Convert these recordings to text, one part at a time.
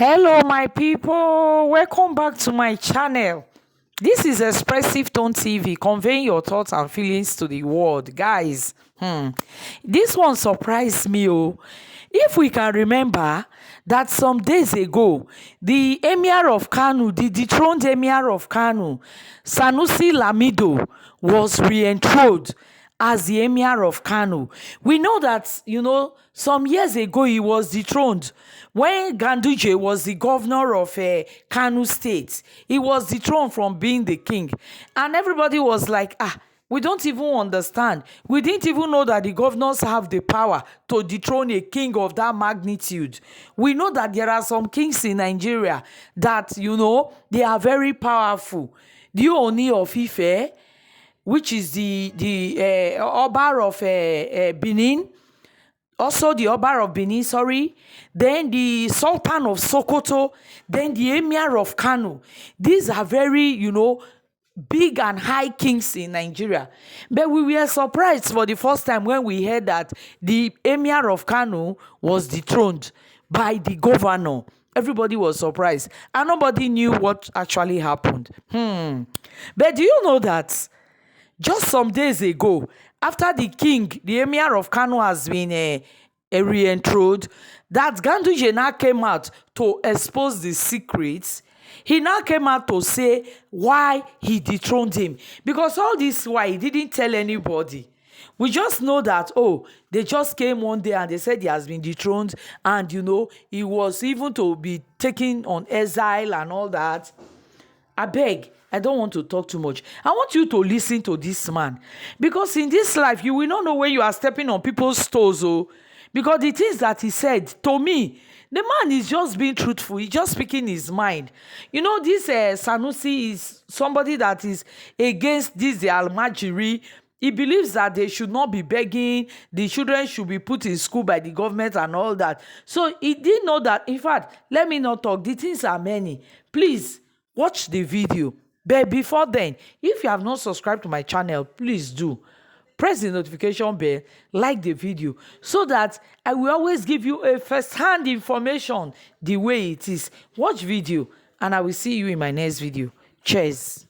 Hello, my people. Welcome back to my channel. This is Expressive Tone TV, conveying your thoughts and feelings to the world. Guys, this one surprised me. Oh. If we can remember that some days ago, the Emir of Kano, the dethroned Emir of Kano, Sanusi Lamido, was re-enthroned as the Emir of Kano. We know that, some years ago he was dethroned when Ganduje was the governor of Kano State. He was dethroned from being the king. And everybody was like, we don't even understand. We didn't even know that the governors have the power to dethrone a king of that magnitude. We know that there are some kings in Nigeria that, they are very powerful. The Ooni of Ife, which is the Oba of Benin, also the Oba of Benin, sorry, then the Sultan of Sokoto, then the Emir of Kano. These are very, big and high kings in Nigeria. But we were surprised for the first time when we heard that the Emir of Kano was dethroned by the governor. Everybody was surprised and nobody knew what actually happened. But do you know that just some days ago, after the king, the Emir of Kano has been re-enthroned, that Ganduje now came out to expose the secrets. He now came out to say why he dethroned him. Because all this why he didn't tell anybody. We just know that, they just came one day and they said he has been dethroned. And, he was even to be taken on exile and all that. I beg, I don't want to talk too much. I want you to listen to this man. Because in this life, you will not know when you are stepping on people's toes. Because the things that he said to me, the man is just being truthful. He's just speaking his mind. This Sanusi is somebody that is against this, the Almajiri. He believes that they should not be begging. The children should be put in school by the government and all that. So he didn't know that. In fact, let me not talk. The things are many. Please, watch the video. But before then, if you have not subscribed to my channel, please do. Press the notification bell, like the video, so that I will always give you a first-hand information the way it is. Watch video, and I will see you in my next video. Cheers.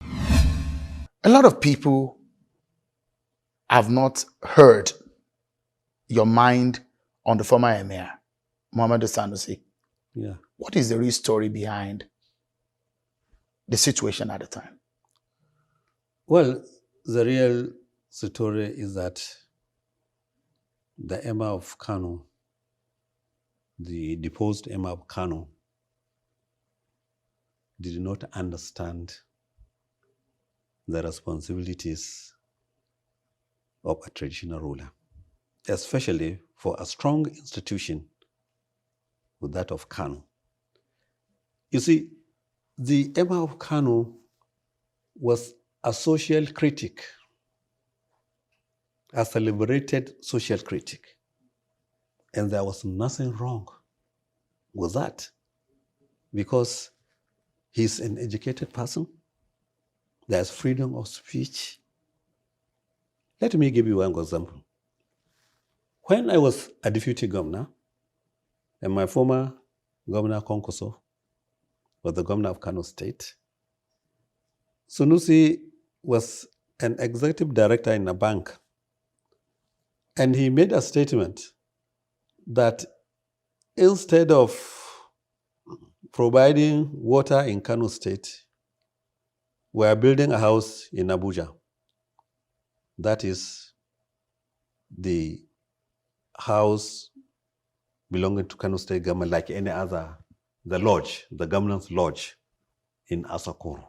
A lot of people have not heard your mind on the former Emir, Muhammadu Sanusi. Yeah. What is the real story behind the situation at the time? Well, the real story is that the Emir of Kano, the deposed Emir of Kano, did not understand the responsibilities of a traditional ruler, especially for a strong institution with that of Kano. You see, the Emir of Kano was a social critic, a celebrated social critic. And there was nothing wrong with that because he's an educated person. There's freedom of speech. Let me give you one example. When I was a deputy governor, and my former governor, Konkoso, was the governor of Kano State, Sanusi was an executive director in a bank. And he made a statement that instead of providing water in Kano State, we are building a house in Abuja. That is the house belonging to Kano State government, like any other, the lodge, the governance lodge in Asakoro.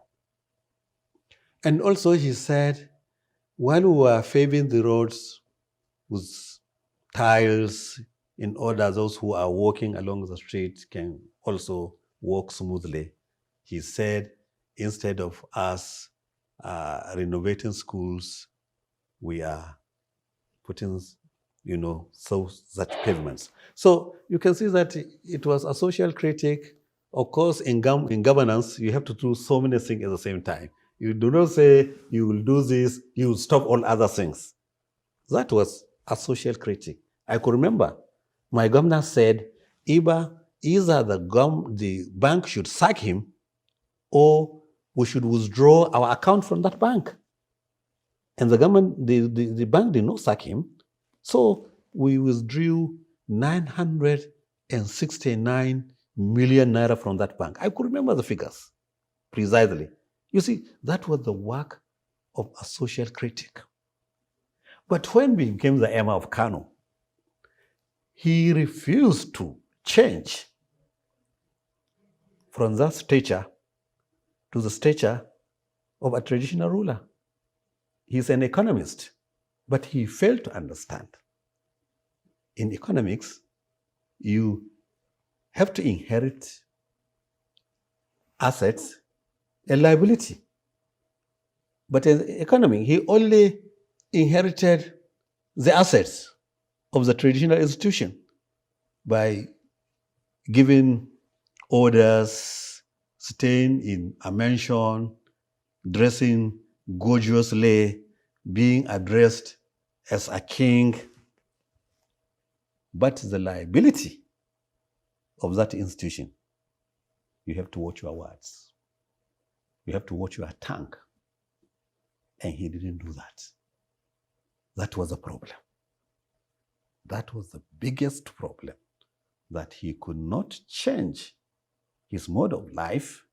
And also he said, while we were paving the roads with tiles in order those who are walking along the street can also walk smoothly, he said, instead of us renovating schools, we are putting, such pavements. So you can see that it was a social critic. Of course, in governance, you have to do so many things at the same time. You do not say you will do this, you will stop all other things. That was a social critic. I could remember my governor said either the bank should sack him, or we should withdraw our account from that bank. And the government, the bank did not sack him, so we withdrew 969 million naira from that bank. I could remember the figures precisely. You see, that was the work of a social critic. But when he became the Emir of Kano, he refused to change from that stature to the stature of a traditional ruler. He's an economist, but he failed to understand. In economics, you have to inherit assets and liability. But in economy, he only inherited the assets of the traditional institution by giving orders, staying in a mansion, dressing gorgeously, being addressed as a king. But the liability of that institution, you have to watch your words. You have to watch your tongue. And he didn't do that. That was a problem. That was the biggest problem, that he could not change his mode of life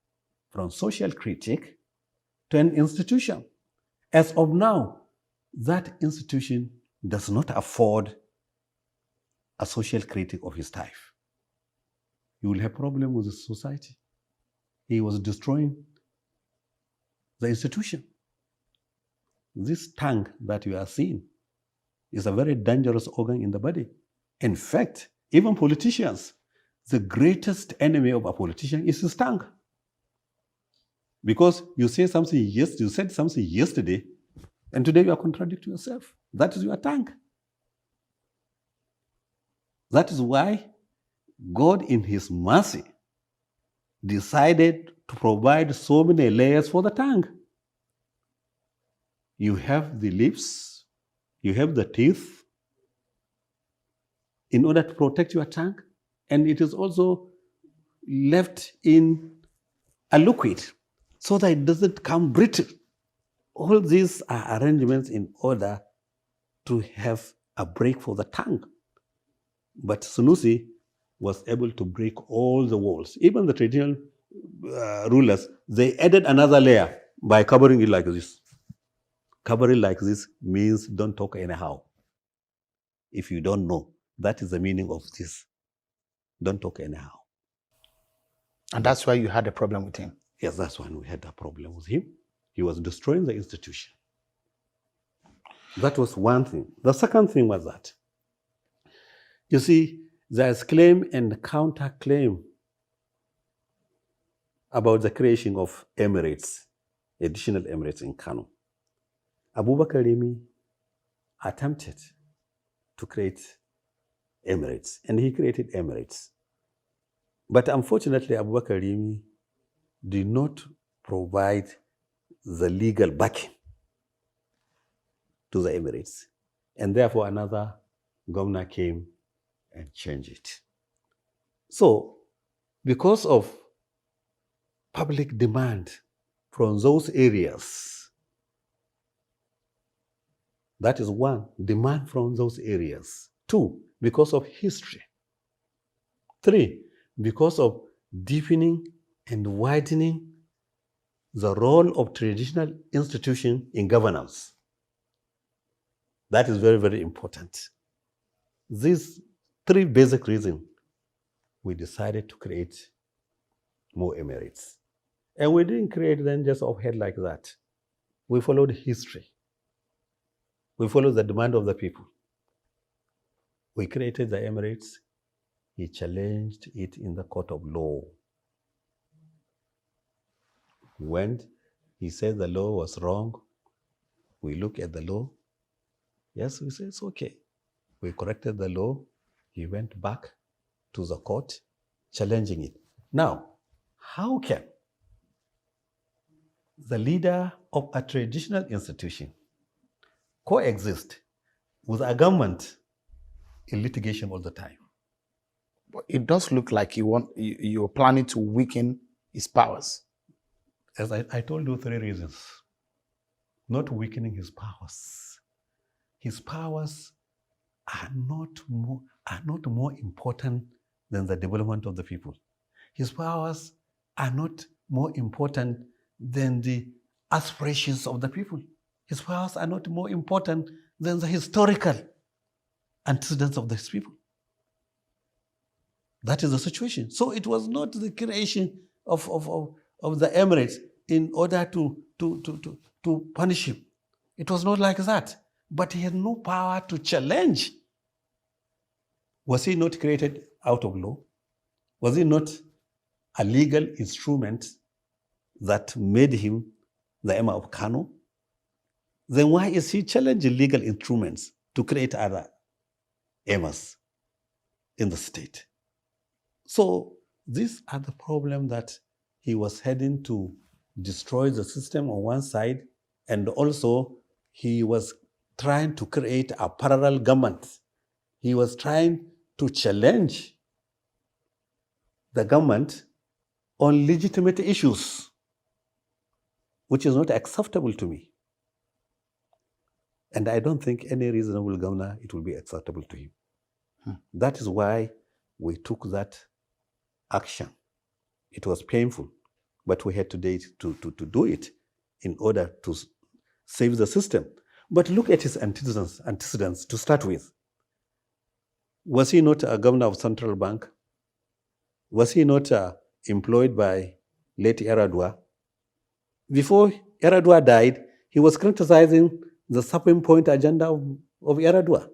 from social critic to an institution. As of now, that institution does not afford a social critic of his type. He will have problem with the society. He was destroying the institution. This tongue that you are seeing is a very dangerous organ in the body. In fact, even politicians, the greatest enemy of a politician is his tongue. Because you said something yesterday, and today you are contradicting yourself. That is your tongue. That is why God, in His mercy, decided to provide so many layers for the tongue. You have the lips, you have the teeth, in order to protect your tongue, and it is also left in a liquid so that it doesn't come brittle. All these are arrangements in order to have a break for the tongue. But Sanusi was able to break all the walls. Even the traditional rulers, they added another layer by covering it like this. Covering like this means don't talk anyhow. If you don't know, that is the meaning of this. Don't talk anyhow. And that's why you had a problem with him. Yes, that's when we had a problem with him. He was destroying the institution. That was one thing. The second thing was that, you see, there's claim and counterclaim about the creation of emirates, additional emirates in Kano. Abubakar Rimi attempted to create emirates, and he created emirates. But unfortunately, Abubakar Rimi did not provide the legal backing to the emirates. And therefore, another governor came and changed it. So, because of public demand from those areas, that is one, demand from those areas. Two, because of history. Three, because of deepening and widening the role of traditional institution in governance. That is very, very important. These three basic reasons, we decided to create more emirates. And we didn't create them just off head like that. We followed history. We followed the demand of the people. We created the emirates. He challenged it in the court of law. When he said the law was wrong, we look at the law. Yes, we say it's okay. We corrected the law. He went back to the court, challenging it. Now, how can the leader of a traditional institution coexist with a government in litigation all the time? But it does look like you're planning to weaken his powers. As I told you, 3 reasons. Not weakening his powers. His powers are not more important than the development of the people. His powers are not more important than the aspirations of the people. His powers are not more important than the historical antecedents of these people. That is the situation. So it was not the creation of the Emirates in order to punish him. It was not like that. But he had no power to challenge. Was he not created out of law? Was he not a legal instrument that made him the Emir of Kano? Then why is he challenging legal instruments to create other emirs in the state? So these are the problems that he was heading to destroy the system on one side, and also he was trying to create a parallel government. He was trying to challenge the government on legitimate issues, which is not acceptable to me. And I don't think any reasonable governor, it will be acceptable to him. That is why we took that action. It was painful, but we had to do it in order to save the system. But look at his antecedents to start with. Was he not a governor of central bank? Was he not employed by late Yaradua? Before Yaradua died, he was criticizing the Supreme Point agenda of Yaradua.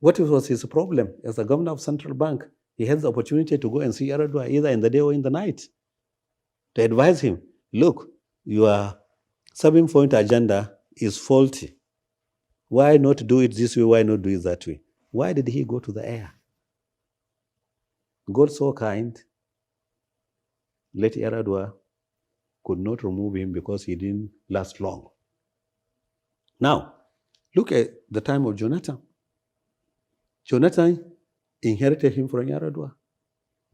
What was his problem? As a governor of central bank, he has the opportunity to go and see Yaradua either in the day or in the night to advise him, look, your 7-point agenda is faulty. Why not do it this way? Why not do it that way? Why did he go to the air? God so kind, late Yaradua could not remove him because he didn't last long. Now, look at the time of Jonathan. Jonathan inherited him from Yaradua.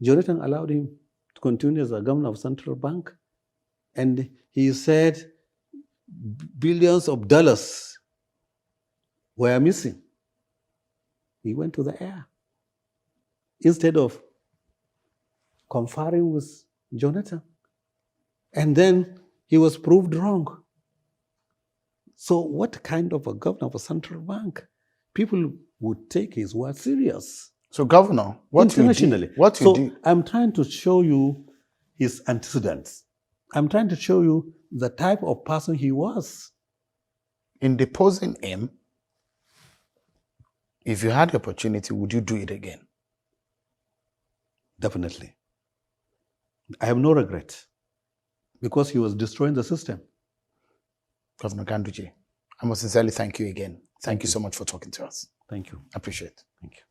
Jonathan allowed him to continue as a governor of central bank, and he said billions of dollars were missing. He went to the air instead of conferring with Jonathan. And then he was proved wrong. So what kind of a governor of a central bank? People would take his word serious. So, Governor, what you did. I'm trying to show you his antecedents. I'm trying to show you the type of person he was. In deposing him, if you had the opportunity, would you do it again? Definitely. I have no regret because he was destroying the system. Governor Ganduje, I must sincerely thank you again. Thank you so much for talking to us. Thank you. I appreciate it. Thank you.